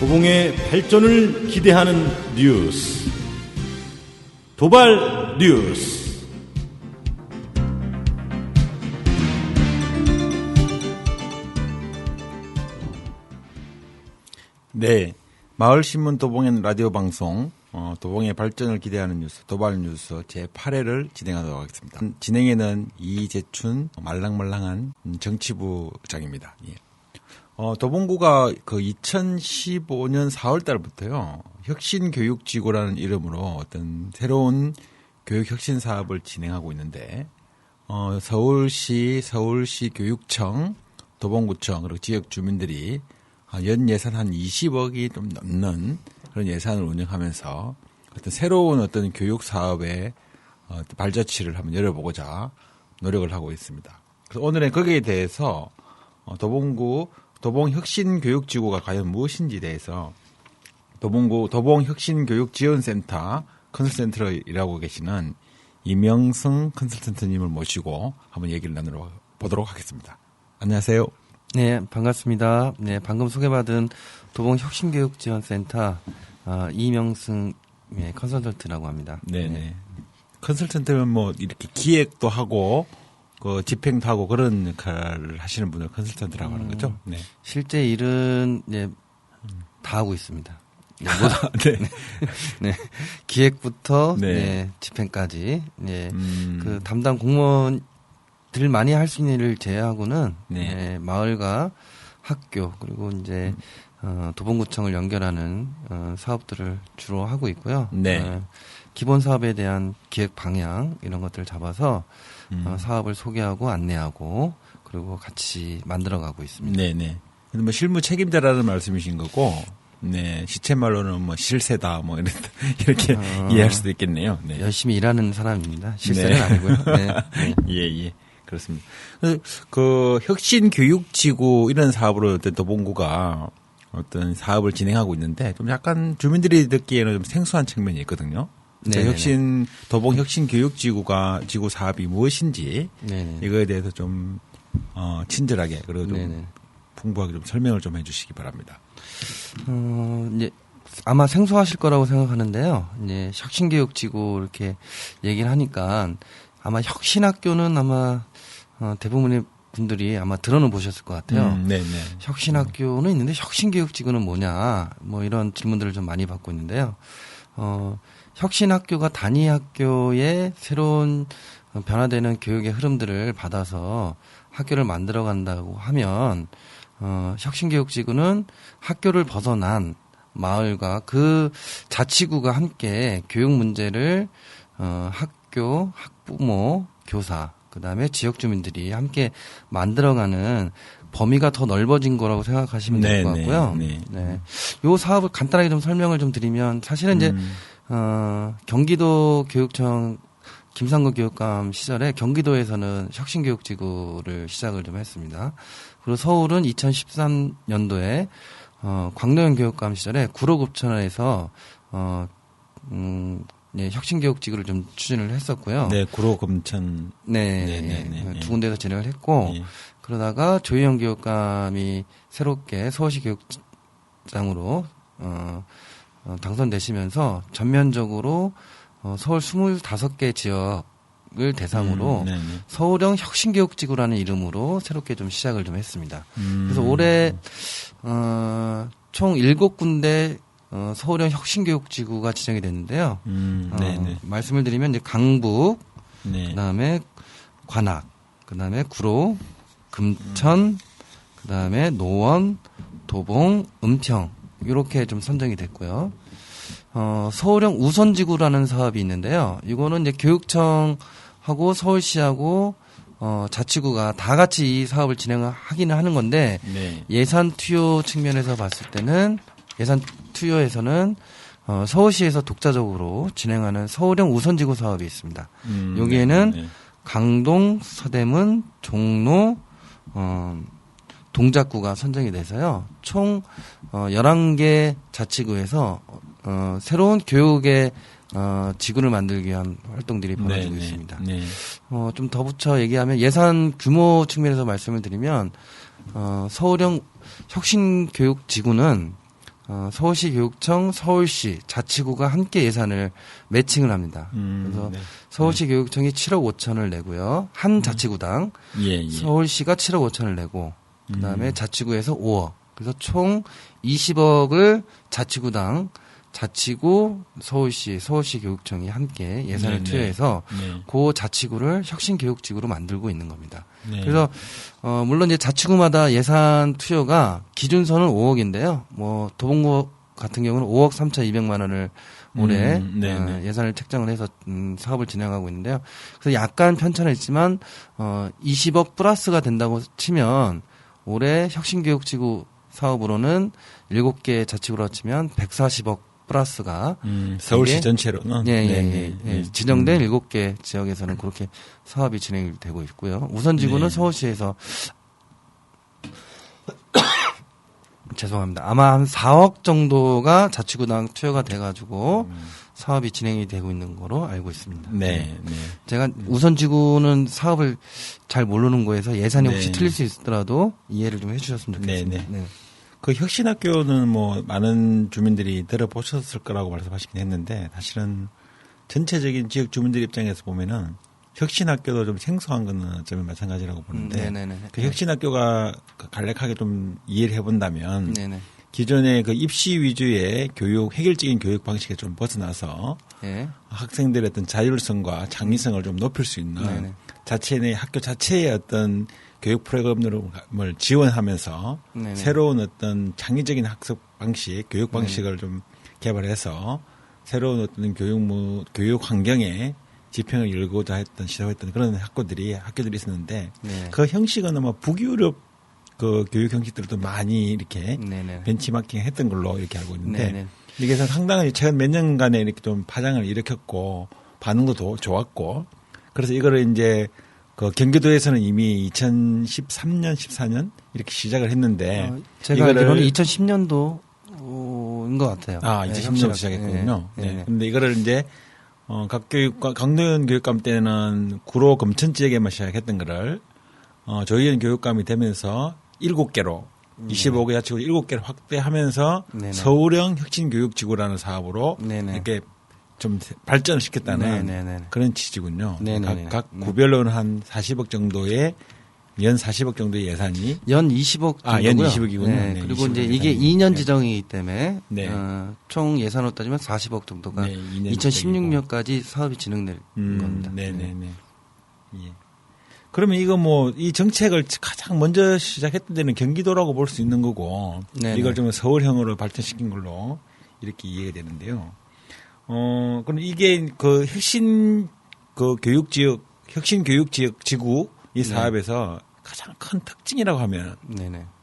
도봉의 발전을 기대하는 뉴스, 도발 뉴스. 네, 마을신문 도봉의 라디오 방송 도봉의 발전을 기대하는 뉴스, 도발 뉴스 제8회를 진행하도록 하겠습니다. 진행에는 이재춘 말랑말랑한 정치부장입니다. 예. 도봉구가 그 2015년 4월 달부터요, 혁신교육지구라는 이름으로 어떤 새로운 교육혁신 사업을 진행하고 있는데, 서울시 교육청, 도봉구청, 그리고 지역 주민들이 연 예산 한 20억이 좀 넘는 그런 예산을 운영하면서 어떤 새로운 어떤 교육 사업의 발자취를 한번 열어보고자 노력을 하고 있습니다. 그래서 오늘은 거기에 대해서 도봉혁신교육지구가 과연 무엇인지에 대해서 도봉혁신교육지원센터 컨설턴트로 일하고 계시는 이명승 컨설턴트님을 모시고 한번 얘기를 나누러 보도록 하겠습니다. 안녕하세요. 네, 반갑습니다. 네, 방금 소개받은 도봉혁신교육지원센터 이명승 컨설턴트라고 합니다. 네네. 컨설턴트는 뭐 이렇게 기획도 하고 그 집행도 하고 그런 역할을 하시는 분을 컨설턴트라고 하는 거죠. 네. 실제 일은 다 하고 있습니다. 네, 네. 네. 기획부터 네. 집행까지 그 담당 공무원들 많이 할 수 있는 일을 제외하고는 마을과 학교 그리고 이제 도봉구청을 연결하는 사업들을 주로 하고 있고요. 네. 기본 사업에 대한 기획 방향 이런 것들을 잡아서 사업을 소개하고 안내하고 그리고 같이 만들어가고 있습니다. 네네. 근데 뭐 실무 책임자라는 말씀이신 거고, 네, 시쳇말로는 뭐 실세다 뭐 이렇게 이해할 수도 있겠네요. 네. 열심히 일하는 사람입니다. 실세는 아니고요. 네. 예. 그렇습니다. 그 혁신교육지구 이런 사업으로 어떤 도봉구가 어떤 사업을 진행하고 있는데 좀 약간 주민들이 듣기에는 좀 생소한 측면이 있거든요. 도봉혁신교육지구 사업이 무엇인지 이거에 대해서 좀 친절하게 그리고 좀 풍부하게 좀 설명을 좀 해주시기 바랍니다. 이제 아마 생소하실 거라고 생각하는데요. 이제 혁신교육지구 이렇게 얘기를 하니까 아마 혁신학교는 아마 대부분의 분들이 아마 들어는 보셨을 것 같아요. 혁신학교는 있는데 혁신교육지구는 뭐냐, 뭐 이런 질문들을 좀 많이 받고 있는데요. 혁신학교가 단위 학교의 새로운 변화되는 교육의 흐름들을 받아서 학교를 만들어 간다고 하면, 혁신교육지구는 학교를 벗어난 마을과 그 자치구가 함께 교육 문제를, 학교, 학부모, 교사, 그 다음에 지역 주민들이 함께 만들어가는 범위가 더 넓어진 거라고 생각하시면 될 것 같고요. 요 사업을 간단하게 좀 설명을 좀 드리면 사실은 이제 경기도 교육청 김상근 교육감 시절에 경기도에서는 혁신교육지구를 시작을 좀 했습니다. 그리고 서울은 2013년도에 광노현 교육감 시절에 구로급천에서 혁신교육지구를 좀 추진을 했었고요. 네, 구로금천. 두 군데에서 진행을 했고, 그러다가 조희영 교육감이 새롭게 서울시 교육장으로, 당선되시면서 전면적으로, 서울 25개 지역을 대상으로 서울형 혁신교육지구라는 이름으로 새롭게 좀 시작을 좀 했습니다. 그래서 올해, 총 7군데 서울형 혁신교육지구가 지정이 됐는데요. 말씀을 드리면 이제 강북, 그다음에 관악, 그다음에 구로, 금천, 그다음에 노원, 도봉, 음평 이렇게 좀 선정이 됐고요. 서울형 우선지구라는 사업이 있는데요. 이거는 이제 교육청하고 서울시하고 자치구가 다 같이 이 사업을 진행하기는 하는 건데 예산 투여 측면에서 봤을 때는 예산 투여에서는 서울시에서 독자적으로 진행하는 서울형 우선지구 사업이 있습니다. 여기에는 강동, 서대문, 종로, 동작구가 선정이 돼서요. 총 11개 자치구에서 새로운 교육의 지구를 만들기 위한 활동들이 벌어지고 있습니다. 좀 더 붙여 얘기하면 예산 규모 측면에서 말씀을 드리면 서울형 혁신교육지구는 서울시 교육청, 서울시 자치구가 함께 예산을 매칭을 합니다. 그래서 네. 서울시 교육청이 7억 5천을 내고요. 한 자치구당 예. 서울시가 7억 5천을 내고 그다음에 자치구에서 5억. 그래서 총 20억을 자치구당 자치구 서울시 교육청이 함께 예산을 네, 투여해서 네. 그 자치구를 혁신교육지구로 만들고 있는 겁니다. 네. 그래서 물론 이제 자치구마다 예산 투여가 기준선은 5억인데요. 뭐 도봉구 같은 경우는 5억 3,200만 원을 올해 네네. 예산을 책정을 해서 사업을 진행하고 있는데요. 그래서 약간 편차는 있지만 20억 플러스가 된다고 치면 올해 혁신교육지구 사업으로는 7개 자치구로 치면 140억 플러스가 서울시 이게 전체로는 예. 지정된 7개 지역에서는 그렇게 사업이 진행이 되고 있고요. 우선지구는 네. 서울시에서 죄송합니다. 아마 한 4억 정도가 자치구당 투여가 돼가지고 사업이 진행이 되고 있는 거로 알고 있습니다. 네. 제가 우선지구는 사업을 잘 모르는 거에서 예산이 혹시 네. 틀릴 수 있더라도 이해를 좀 해주셨으면 좋겠습니다. 네. 그 혁신학교는 뭐 많은 주민들이 들어보셨을 거라고 말씀하시긴 했는데 사실은 전체적인 지역 주민들 입장에서 보면은 혁신학교도 좀 생소한 거는 어쩌면 마찬가지라고 보는데 그 혁신학교가 간략하게 좀 이해를 해본다면 기존의 그 입시 위주의 교육, 획일적인 교육 방식에 좀 벗어나서 학생들의 어떤 자율성과 창의성을 좀 높일 수 있는 자체 내 학교 자체의 어떤 교육 프로그램을 지원하면서 새로운 어떤 창의적인 학습 방식, 교육 방식을 좀 개발해서 새로운 어떤 교육 환경에 지평을 열고자 했던 시도했던 그런 학교들이 있었는데 그 형식은 아마 북유럽 그 교육 형식들도 많이 이렇게 벤치마킹 했던 걸로 이렇게 알고 있는데 이게 상당히 최근 몇 년간에 이렇게 좀 파장을 일으켰고 반응도 좋았고 그래서 이거를 이제 그 경기도에서는 이미 2013년, 14년 이렇게 시작을 했는데 제가 알기로는 2010년도인 것 같아요. 2010년도 시작했군요. 그런데 이거를 이제 각 교육과 강도현 교육감 때는 구로 금천 지역에만 시작했던 거를 조희연 교육감이 되면서 7개로 25개 자치구 7개를 확대하면서 서울형 혁신교육지구라는 사업으로 이렇게 좀 발전을 시켰다는 그런 취지군요. 각 구별로는 한 40억 정도의 연 40억 정도의 예산이 연 20억 정도고요. 연 20억이군요. 그리고 이제 이게 2년 지정이기 때문에 총 예산으로 따지면 40억 정도가 2016년까지 사업이 진행될 겁니다. 예. 그러면 이거 뭐 이 정책을 가장 먼저 시작했던 데는 경기도라고 볼 수 있는 거고 이걸 좀 서울형으로 발전시킨 걸로 이렇게 이해가 되는데요. 그럼 이게 그 혁신 교육 지역 지구 이 사업에서 가장 큰 특징이라고 하면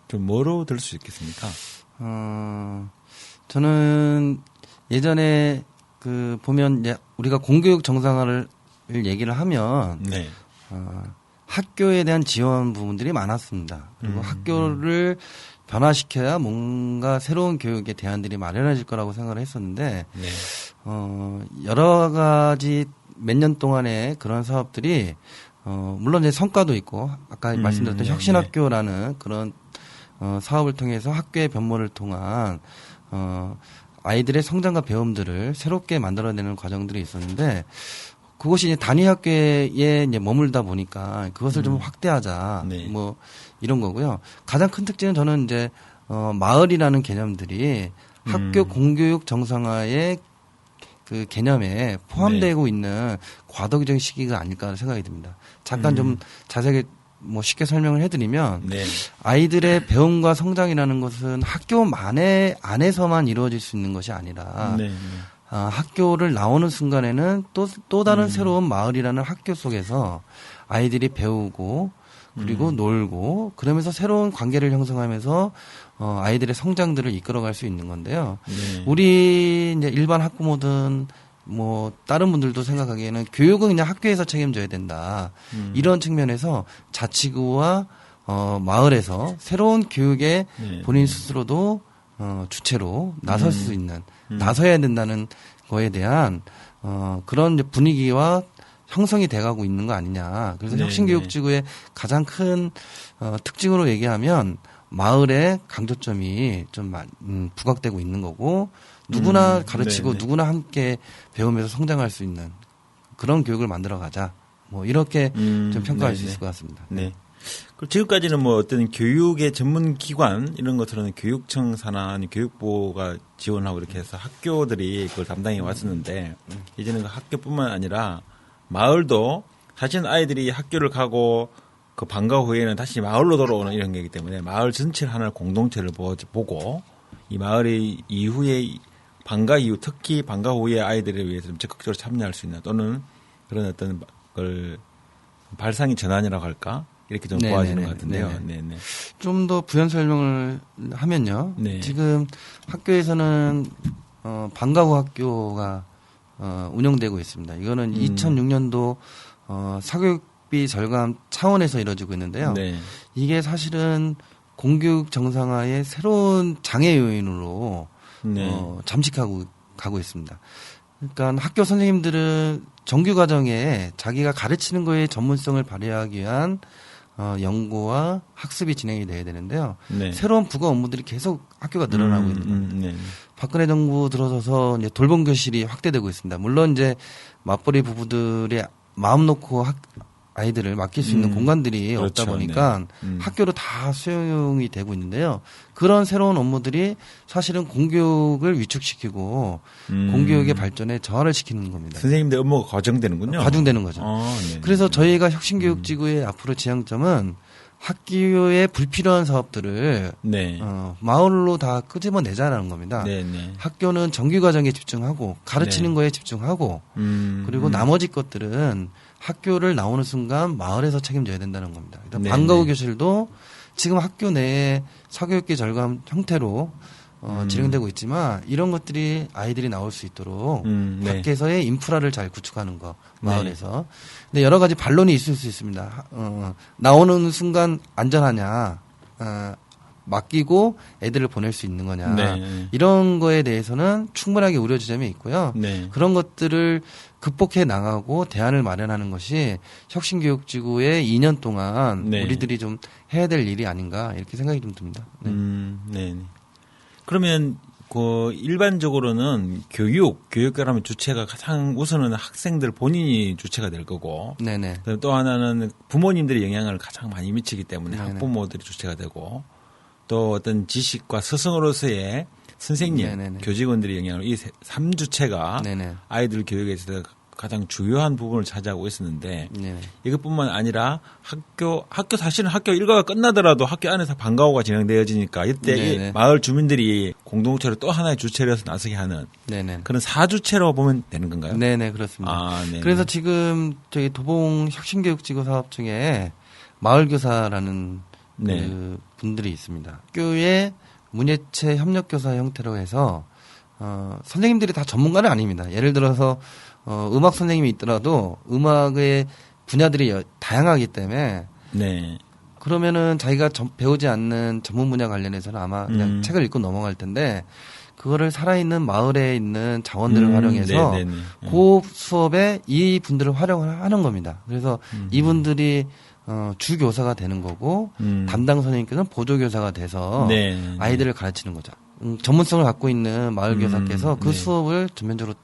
좀 뭐로 들 수 있겠습니까? 저는 예전에 그 보면 이제 우리가 공교육 정상화를 얘기를 하면 학교에 대한 지원 부분들이 많았습니다. 그리고 학교를 변화시켜야 뭔가 새로운 교육의 대안들이 마련해질 거라고 생각을 했었는데 여러 가지 몇 년 동안의 그런 사업들이 물론 이제 성과도 있고 아까 말씀드렸던 혁신학교라는 그런 사업을 통해서 학교의 변모를 통한 아이들의 성장과 배움들을 새롭게 만들어내는 과정들이 있었는데 그것이 이제 단위 학교에 이제 머물다 보니까 그것을 좀 확대하자 뭐 이런 거고요. 가장 큰 특징은 저는 이제 마을이라는 개념들이 학교 공교육 정상화의 그 개념에 포함되고 있는 과도기적인 시기가 아닐까 생각이 듭니다. 잠깐 좀 자세하게 뭐 쉽게 설명을 해드리면 아이들의 배움과 성장이라는 것은 학교 안에서만 이루어질 수 있는 것이 아니라 학교를 나오는 순간에는 또 다른 새로운 마을이라는 학교 속에서 아이들이 배우고 그리고 놀고 그러면서 새로운 관계를 형성하면서 아이들의 성장들을 이끌어갈 수 있는 건데요. 우리 이제 일반 학부모든 뭐 다른 분들도 생각하기에는 교육은 그냥 학교에서 책임져야 된다. 이런 측면에서 자치구와 마을에서 새로운 교육에 본인 스스로도 주체로 나설 수 있는 나서야 된다는 거에 대한 그런 이제 분위기와 형성이 돼가고 있는 거 아니냐. 그래서 혁신교육지구의 가장 큰 특징으로 얘기하면 마을의 강조점이 좀 부각되고 있는 거고 누구나 가르치고 네네. 누구나 함께 배우면서 성장할 수 있는 그런 교육을 만들어 가자. 뭐 이렇게 좀 평가할 수 네네. 있을 것 같습니다. 네. 그리고 지금까지는 뭐 어떤 교육의 전문 기관 이런 것들은 교육청 산하 아니 교육부가 지원하고 이렇게 해서 학교들이 그걸 담당해 왔었는데 이제는 그 학교뿐만 아니라 마을도 사실은 아이들이 학교를 가고 그 방과 후에는 다시 마을로 돌아오는 이런 게이기 때문에 마을 전체를 하나의 공동체를 보고 이 마을의 이후에 방과 이후 특히 방과 후에 아이들에 위해서 좀 적극적으로 참여할 수 있는 또는 그런 어떤 걸 발상의 전환이라고 할까 이렇게 좀 네네네. 도와지는 것 같은데요. 네네. 네네. 좀 더 부연 설명을 하면요. 네. 지금 학교에서는 방과 후 학교가 운영되고 있습니다. 이거는 2006년도 사교육비 절감 차원에서 이루어지고 있는데요. 네. 이게 사실은 공교육 정상화의 새로운 장애 요인으로 네. 잠식하고 가고 있습니다. 그러니까 학교 선생님들은 정규 과정에 자기가 가르치는 거에 전문성을 발휘하기 위한 연구와 학습이 진행이 돼야 되는데요. 네. 새로운 부가 업무들이 계속 학교가 늘어나고 있는 겁니다. 네. 박근혜 정부 들어서서 이제 돌봄 교실이 확대되고 있습니다. 물론 이제 맞벌이 부부들의 마음 놓고 아이들을 맡길 수 있는 공간들이 그렇죠. 없다 보니까 네. 학교로 다 수용이 되고 있는데요. 그런 새로운 업무들이 사실은 공교육을 위축시키고 공교육의 발전에 저하를 시키는 겁니다. 선생님들 업무가 과정되는군요. 과중되는 거죠. 네. 그래서 저희가 혁신교육지구의 앞으로 지향점은 학교의 불필요한 사업들을 네. 마을로 다 끄집어내자라는 겁니다. 네. 네. 학교는 정규 과정에 집중하고 가르치는 네. 거에 집중하고 그리고 나머지 것들은 학교를 나오는 순간 마을에서 책임져야 된다는 겁니다. 네, 방과 후 네. 교실도 지금 학교 내에 사교육비 절감 형태로 진행되고 있지만 이런 것들이 아이들이 나올 수 있도록 네. 밖에서의 인프라를 잘 구축하는 거 마을에서. 근데 여러 가지 반론이 있을 수 있습니다. 나오는 순간 안전하냐, 맡기고 애들을 보낼 수 있는 거냐, 네. 이런 거에 대해서는 충분하게 우려 지점이 있고요. 네. 그런 것들을 극복해 나가고 대안을 마련하는 것이 혁신교육지구의 2년 동안 네. 우리들이 좀 해야 될 일이 아닌가 이렇게 생각이 좀 듭니다. 네. 네. 그러면 그 일반적으로는 교육이라면 주체가 가장 우선은 학생들 본인이 주체가 될 거고, 네네. 또 하나는 부모님들의 영향을 가장 많이 미치기 때문에 네네. 학부모들이 주체가 되고, 또 어떤 지식과 스승으로서의 선생님, 네네네. 교직원들의 영향을 이 3주체가 네네. 아이들 교육에 있어서 가장 주요한 부분을 차지하고 있었는데 네네. 이것뿐만 아니라 학교 사실은 학교 일과가 끝나더라도 학교 안에서 방과 후가 진행되어지니까 이때 네네. 이 마을 주민들이 공동체로 또 하나의 주체로서 나서게 하는 네네. 그런 4주체로 보면 되는 건가요? 네네, 그렇습니다. 아, 네. 그래서 지금 저희 도봉 혁신교육지구 사업 중에 마을교사라는 네. 그 분들이 있습니다. 학교의 문예체 협력교사 형태로 해서 선생님들이 다 전문가는 아닙니다. 예를 들어서 음악 선생님이 있더라도 음악의 분야들이 다양하기 때문에 네. 그러면은 자기가 배우지 않는 전문 분야 관련해서는 아마 그냥 책을 읽고 넘어갈 텐데 그거를 살아있는 마을에 있는 자원들을 활용해서 네네네. 그 수업에 이 분들을 활용을 하는 겁니다. 그래서 이분들이 주 교사가 되는 거고 담당 선생님께서는 보조 교사가 돼서 네. 아이들을 가르치는 거죠. 전문성을 갖고 있는 마을 교사께서 그 네. 수업을 전면적으로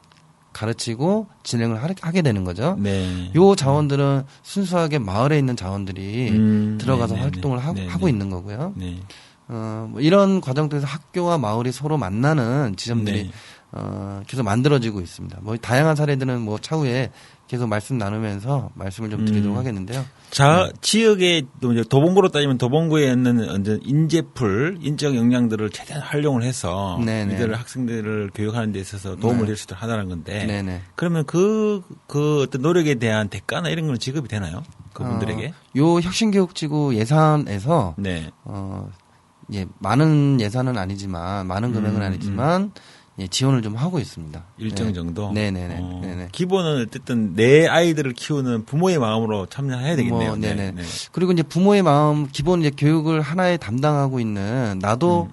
가르치고 진행을 하게 되는 거죠. 네. 요 자원들은 순수하게 마을에 있는 자원들이 들어가서 네네네. 활동을 네네. 하고 있는 거고요. 네. 뭐 이런 과정 통해서 학교와 마을이 서로 만나는 지점들이 네. 계속 만들어지고 있습니다. 뭐 다양한 사례들은 뭐 차후에 계속 말씀 나누면서 말씀을 좀 드리도록 하겠는데요. 지역의 또 이제 도봉구로 따지면 도봉구에 있는 완전 인재풀, 인적 역량들을 최대한 활용을 해서 네네. 이들 학생들을 교육하는 데 있어서 도움을 줄 수 있도록 하다는 건데 네네. 그러면 그 어떤 노력에 대한 대가나 이런 건 지급이 되나요? 그분들에게? 요 혁신교육지구 예산에서 네. 예, 많은 예산은 아니지만 많은 금액은 아니지만 예, 지원을 좀 하고 있습니다. 일정 네. 정도? 네네네. 네네. 기본은 어쨌든 내 아이들을 키우는 부모의 마음으로 참여해야 되겠네요. 네네. 네. 그리고 이제 부모의 마음, 기본 이제 교육을 하나에 담당하고 있는 나도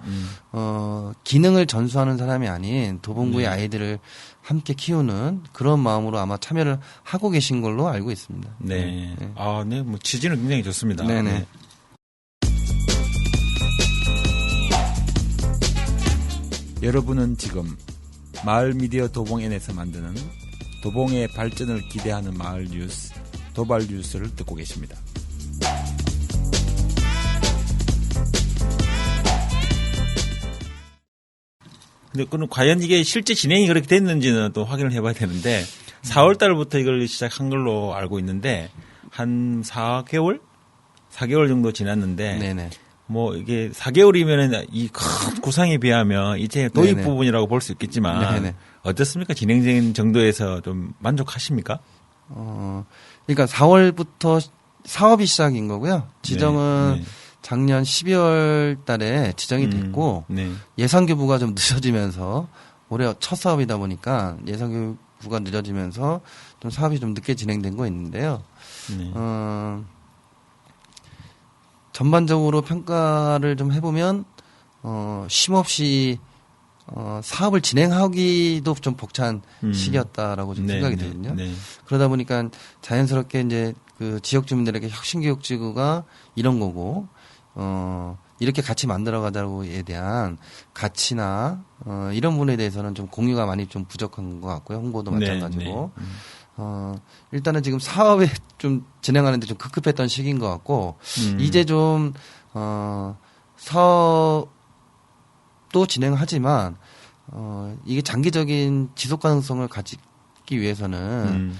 기능을 전수하는 사람이 아닌 도봉구의 아이들을 함께 키우는 그런 마음으로 아마 참여를 하고 계신 걸로 알고 있습니다. 네. 아, 네. 뭐 취지는 굉장히 좋습니다. 네네. 네. 여러분은 지금 마을 미디어 도봉N에서 만드는 도봉의 발전을 기대하는 마을 뉴스, 도발 뉴스를 듣고 계십니다. 근데 그럼 과연 이게 실제 진행이 그렇게 됐는지는 또 확인을 해봐야 되는데 4월 달부터 이걸 시작한 걸로 알고 있는데 한 4개월 정도 지났는데 네네. 뭐 이게 4개월이면은 이 큰 구상에 비하면 이제 도입 네네. 부분이라고 볼 수 있겠지만 네네. 어떻습니까? 진행된 정도에서 좀 만족하십니까? 그러니까 4월부터 사업이 시작인 거고요. 지정은 네, 네. 작년 12월 달에 지정이 됐고 네. 예산 교부가 좀 늦어지면서 올해 첫 사업이다 보니까 예산 교부가 늦어지면서 좀 사업이 좀 늦게 진행된 거 있는데요. 네. 전반적으로 평가를 좀 해보면 쉼없이 사업을 진행하기도 좀 벅찬 시기였다라고 좀 네, 생각이 네, 되거든요. 네. 그러다 보니까 자연스럽게 이제 그 지역 주민들에게 혁신교육지구가 이런 거고 이렇게 같이 만들어가자고에 대한 가치나 이런 부분에 대해서는 좀 공유가 많이 좀 부족한 것 같고요. 홍보도 마찬가지고. 네, 네. 일단은 지금 사업에 좀 진행하는데 좀 급급했던 시기인 것 같고 이제 좀 사업도 진행하지만 이게 장기적인 지속 가능성을 가지기 위해서는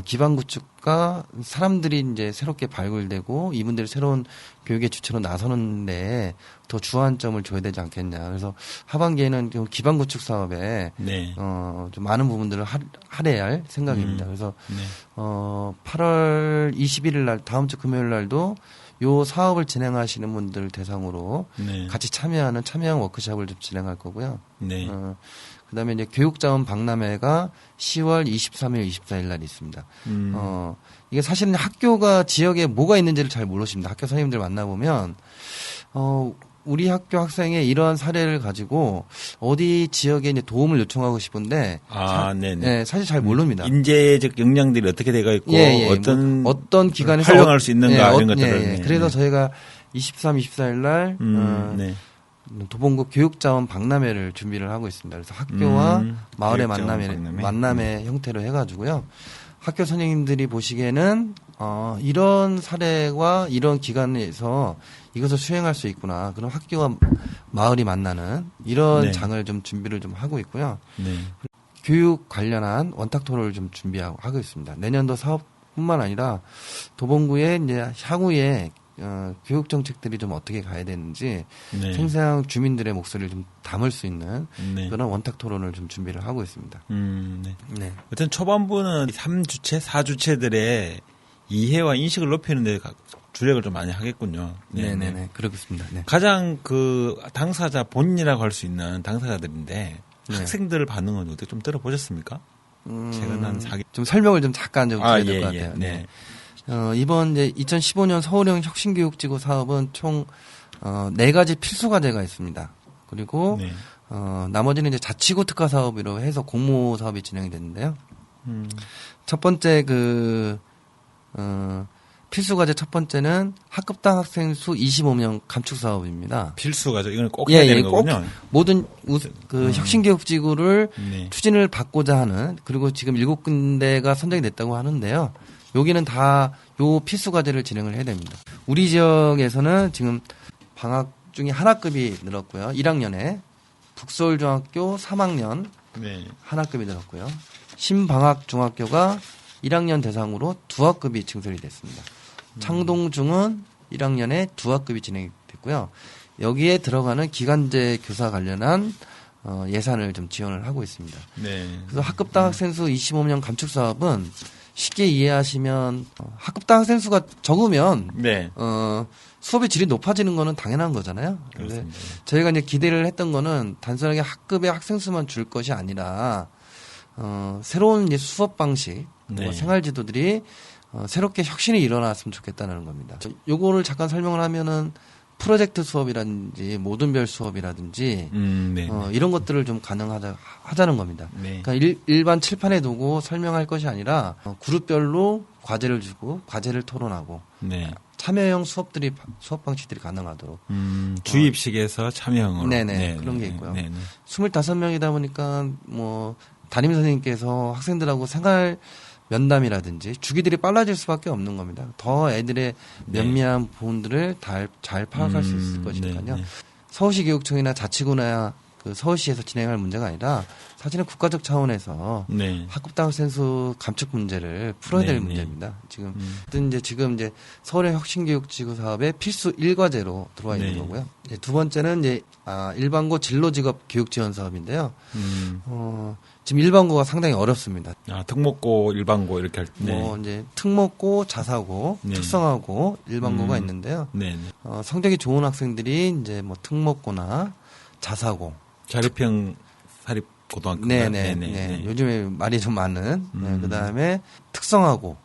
기반 구축과 사람들이 이제 새롭게 발굴되고 이분들이 새로운 교육의 주체로 나서는데 더 주안점을 줘야 되지 않겠냐. 그래서 하반기에는 좀 기반 구축 사업에 네. 좀 많은 부분들을 할애해야 할 생각입니다. 그래서 네. 8월 21일 날 다음 주 금요일 날도 요 사업을 진행하시는 분들 대상으로 네. 같이 참여하는 참여형 워크숍을 좀 진행할 거고요. 네. 그다음에 이제 교육자원 박람회가 10월 23일, 24일 날 있습니다. 이게 사실은 학교가 지역에 뭐가 있는지를 잘 모르십니다. 학교 선생님들 만나보면, 우리 학교 학생의 이러한 사례를 가지고 어디 지역에 이제 도움을 요청하고 싶은데, 네네. 네, 사실 잘 모릅니다. 인재적 역량들이 어떻게 돼가 있고 어떤 기관에서 활용할 수 있는가 이런 것들을. 예, 예. 그래서 저희가 23, 24일 날 네. 도봉구 교육자원 박람회를 준비를 하고 있습니다. 그래서 학교와 마을의 교육자원 만남의 형태로 해가지고요. 학교 선생님들이 보시기에는 이런 사례와 이런 기관에서 이것을 수행할 수 있구나. 그럼 학교와 마을이 만나는 이런 네. 장을 좀 준비를 좀 하고 있고요. 네. 교육 관련한 원탁 토론을 좀 준비하고 있습니다. 내년도 사업뿐만 아니라 도봉구의 이제 향후에 교육 정책들이 좀 어떻게 가야 되는지 네. 생생한 주민들의 목소리를 좀 담을 수 있는 네. 그런 원탁 토론을 좀 준비를 하고 있습니다. 네. 네. 어쨌든 초반부는 3주체, 4주체들의 이해와 인식을 높이는 데 주력을 좀 많이 하겠군요. 네네네. 그렇습니다. 네. 가장 그 당사자 본인이라고 할 수 있는 당사자들인데 네. 학생들 반응은 어떻게 좀 들어보셨습니까? 최근 한 4개. 좀 설명을 좀 잠깐 좀 드려야 될 것 같아요. 네. 이번 이제 2015년 서울형 혁신교육지구 사업은 총 4가지 필수 과제가 있습니다. 그리고 네. 나머지는 이제 자치구 특화 사업으로 해서 공모 사업이 진행이 됐는데요. 첫 번째 필수 과제 첫 번째는 학급당 학생 수 25명 감축 사업입니다. 필수가죠. 이건 꼭 해야 되는 거군요. 모든 혁신교육지구를 네. 추진을 받고자 하는 그리고 지금 7군데가 선정이 됐다고 하는데요. 여기는 다 요 필수 과제를 진행을 해야 됩니다. 우리 지역에서는 지금 방학 중에 하나급이 늘었고요. 1학년에 북서울중학교 3학년 네. 하나급이 늘었고요. 신방학중학교가 1학년 대상으로 2학급이 증설이 됐습니다. 창동중은 1학년에 2학급이 진행이 됐고요. 여기에 들어가는 기간제 교사 관련한 예산을 좀 지원을 하고 있습니다. 네. 그래서 학급당 학생 수 25명 감축 사업은 쉽게 이해하시면 학급당 학생 수가 적으면 네. 수업의 질이 높아지는 거는 당연한 거잖아요. 근데 그렇습니다. 저희가 이제 기대를 했던 거는 단순하게 학급의 학생 수만 줄 것이 아니라 새로운 이제 수업 방식, 네. 생활 지도들이 새롭게 혁신이 일어났으면 좋겠다는 겁니다. 요거를 잠깐 설명을 하면은 프로젝트 수업이라든지 모든별 수업이라든지 네. 이런 것들을 좀 하자는 겁니다. 네. 그러니까 일반 칠판에 두고 설명할 것이 아니라 그룹별로 과제를 주고 과제를 토론하고 네. 참여형 수업 방식들이 가능하도록. 주입식에서 참여형으로. 네네. 그런 게 있고요. 25명이다 보니까 뭐 담임 선생님께서 학생들하고 생활 면담이라든지 주기들이 빨라질 수밖에 없는 겁니다. 더 애들의 면밀한 부분들을 잘 파악할 수 있을 것이니까요. 서울시 교육청이나 자치구나 그 서울시에서 진행할 문제가 아니라 사실은 국가적 차원에서 학급당 학생 수 감축 문제를 풀어야 될 문제입니다. 지금 이제 서울의 혁신교육지구 사업의 필수 1과제로 들어와 있는 거고요. 두 번째는 이제 일반고 진로직업 교육 지원 사업인데요. 지금 일반고가 상당히 어렵습니다. 특목고, 일반고 이렇게 할 때. 뭐 이제 특목고, 자사고, 특성화고, 일반고가 있는데요. 성적이 좋은 학생들이 이제 뭐 특목고나 자사고, 자립형 사립고등학교. 네네. 요즘에 말이 좀 많은. 그다음에 특성화고.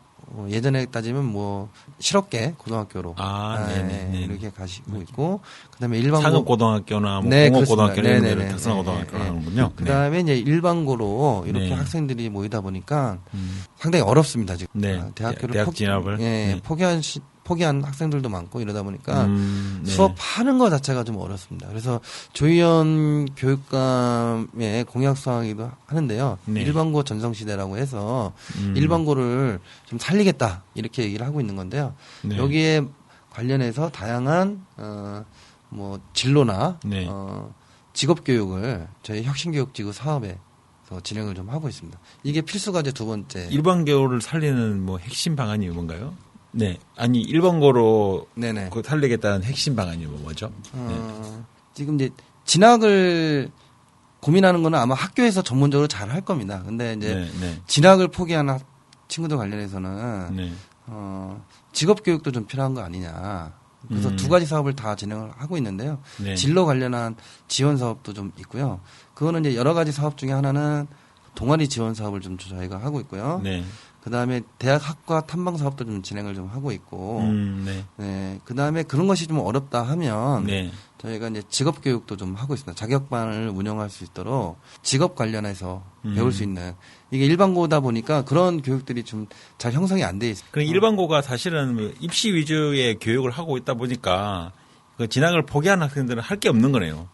예전에 따지면 뭐 실업계 고등학교로 이렇게 가시고 있고, 그다음에 일반고 상업고등학교나 뭐 공업고등학교 이런 데를 특성화고등학교로 하는군요. 그다음에 이제 일반고로 이렇게 학생들이 모이다 보니까 상당히 어렵습니다 지금. 대학교를 대학 진학을 포기한 학생들도 많고 이러다 보니까 수업하는 것 자체가 좀 어렵습니다. 그래서 조희연 교육감의 공약사항이기도 하는데요. 일반고 전성시대라고 해서 일반고를 좀 살리겠다 이렇게 얘기를 하고 있는 건데요. 여기에 관련해서 다양한 뭐 진로나 직업교육을 저희 혁신교육지구 사업에서 진행을 좀 하고 있습니다. 이게 필수과제 두 번째. 일반고를 살리는 뭐 핵심 방안이 뭔가요? 아니 일반고로 그 살리겠다는 핵심 방안이 뭐죠? 지금 이제 진학을 고민하는 거는 아마 학교에서 전문적으로 잘 할 겁니다. 근데 이제 진학을 포기한 친구들 관련해서는 직업 교육도 좀 필요한 거 아니냐. 그래서 두 가지 사업을 다 진행을 하고 있는데요. 진로 관련한 지원 사업도 좀 있고요. 그거는 이제 여러 가지 사업 중에 하나는 동아리 지원 사업을 좀 저희가 하고 있고요. 그다음에 대학 학과 탐방 사업도 좀 진행을 좀 하고 있고, 그다음에 그런 것이 좀 어렵다 하면 저희가 이제 직업 교육도 좀 하고 있습니다. 자격반을 운영할 수 있도록 직업 관련해서 배울 수 있는, 이게 일반고다 보니까 그런 교육들이 좀 잘 형성이 안 돼 있습니다. 그 일반고가 사실은 입시 위주의 교육을 하고 있다 보니까 그 진학을 포기한 학생들은 할 게 없는 거네요.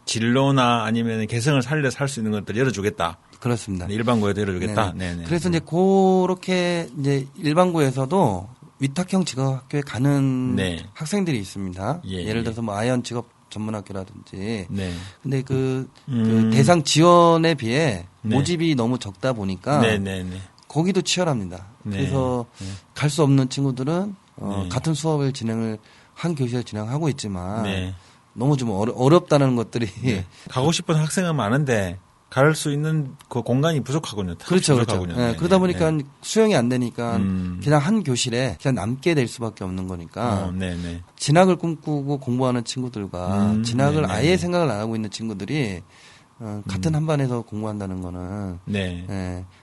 진로나 아니면 개성을 살려서 할 수 있는 것들 열어주겠다. 그렇습니다. 일반고에도 열어주겠다. 그래서 이제 그렇게 이제 일반고에서도 위탁형 직업학교에 가는 학생들이 있습니다. 예를 들어서 뭐 아이언 직업 전문학교라든지. 근데 그 대상 지원에 비해 모집이 너무 적다 보니까 거기도 치열합니다. 그래서 갈 수 없는 친구들은 같은 수업을 한 교실에 진행하고 있지만 너무 좀 어렵다는 것들이 가고 싶은 학생은 많은데 갈 수 있는 그 공간이 부족하군요. 그렇죠. 그러다 보니까 수용이 안 되니까 그냥 한 교실에 그냥 남게 될 수밖에 없는 거니까 진학을 꿈꾸고 공부하는 친구들과 진학을 아예 생각을 안 하고 있는 친구들이 같은 한 반에서 공부한다는 거는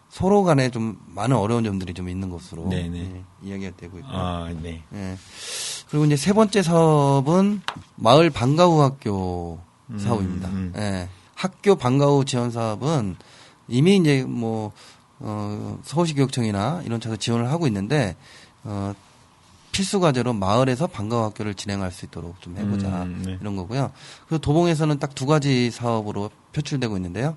서로 간에 좀 많은 어려운 점들이 좀 있는 것으로 이야기가 되고 있고요. 그리고 이제 세 번째 사업은 마을 방과 후 학교 사업입니다. 학교 방과 후 지원 사업은 이미 이제 뭐 서울시 교육청이나 이런 차에서 지원을 하고 있는데 필수 과제로 마을에서 방과 후 학교를 진행할 수 있도록 좀 해보자 이런 거고요. 그리고 도봉에서는 딱 두 가지 사업으로 표출되고 있는데요.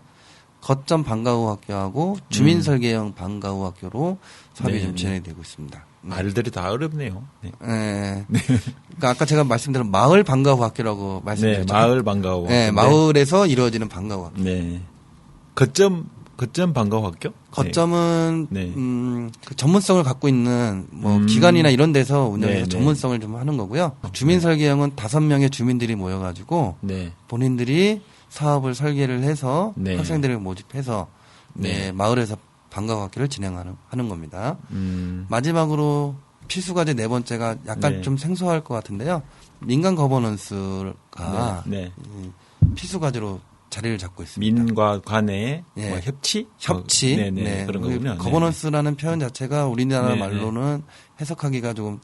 거점 방과 후 학교하고 주민 설계형 방과 후 학교로 사업이 좀 진행되고 있습니다. 말들이 다 어렵네요. 그러니까 아까 제가 말씀드린 마을 방과 후 학교라고 말씀드렸죠. 마을 방과 후. 마을에서 이루어지는 방과 후 학교. 거점 방과 후 학교? 거점은 그 전문성을 갖고 있는 뭐 기관이나 이런 데서 운영해서 전문성을 좀 하는 거고요. 주민 설계형은 5명의 주민들이 모여가지고 본인들이 사업을 설계를 해서 학생들을 모집해서 마을에서 방과 후 학교를 진행하는 겁니다. 마지막으로 필수과제 네 번째가 약간 좀 생소할 것 같은데요. 민간 거버넌스가 필수과제로 자리를 잡고 있습니다. 민과 관의 뭐 협치? 그런 거군요. 거버넌스라는 표현 자체가 우리나라 말로는 해석하기가 조금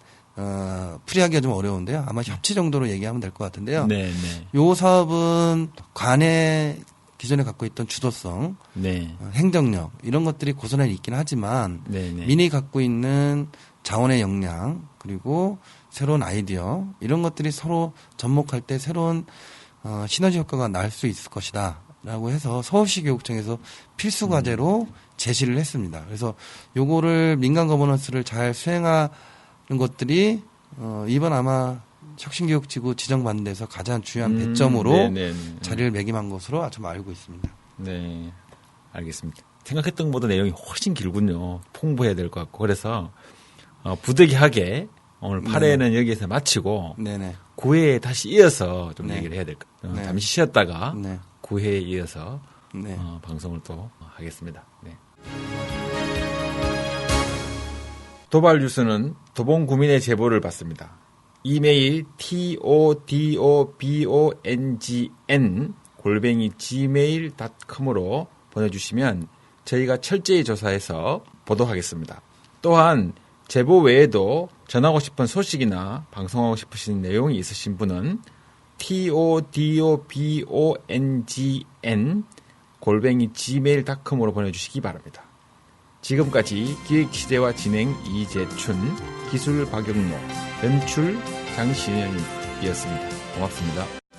풀이하기가 좀 어려운데요. 아마 협치 정도로 얘기하면 될 것 같은데요. 요 사업은 관의 기존에 갖고 있던 주도성, 행정력 이런 것들이 고스란히 있긴 하지만 민이 갖고 있는 자원의 역량 그리고 새로운 아이디어 이런 것들이 서로 접목할 때 새로운 시너지 효과가 날 수 있을 것이다라고 해서 서울시 교육청에서 필수 과제로 제시를 했습니다. 그래서 요거를 민간 거버넌스를 잘 수행하는 것들이 이번 아마 혁신교육지구 지정받는 데서 가장 중요한 배점으로 네네. 자리를 매김한 것으로 좀 알고 있습니다. 네, 알겠습니다. 생각했던 것보다 내용이 훨씬 길군요. 풍부해야 될 것 같고. 그래서 부득이하게 오늘 8회는 여기에서 마치고 네네. 9회에 다시 이어서 좀 네. 얘기를 해야 될 것 같아요. 네. 잠시 쉬었다가 네. 9회에 이어서 네. 방송을 또 하겠습니다. 네. 도발 뉴스는 도봉구민의 제보를 받습니다. 이메일 todobongn@gmail.com으로 보내주시면 저희가 철저히 조사해서 보도하겠습니다. 또한 제보 외에도 전하고 싶은 소식이나 방송하고 싶으신 내용이 있으신 분은 todobongn@gmail.com으로 보내주시기 바랍니다. 지금까지 기획취재와 진행 이재춘, 기술 박영록, 연출 장신현이었습니다. 고맙습니다.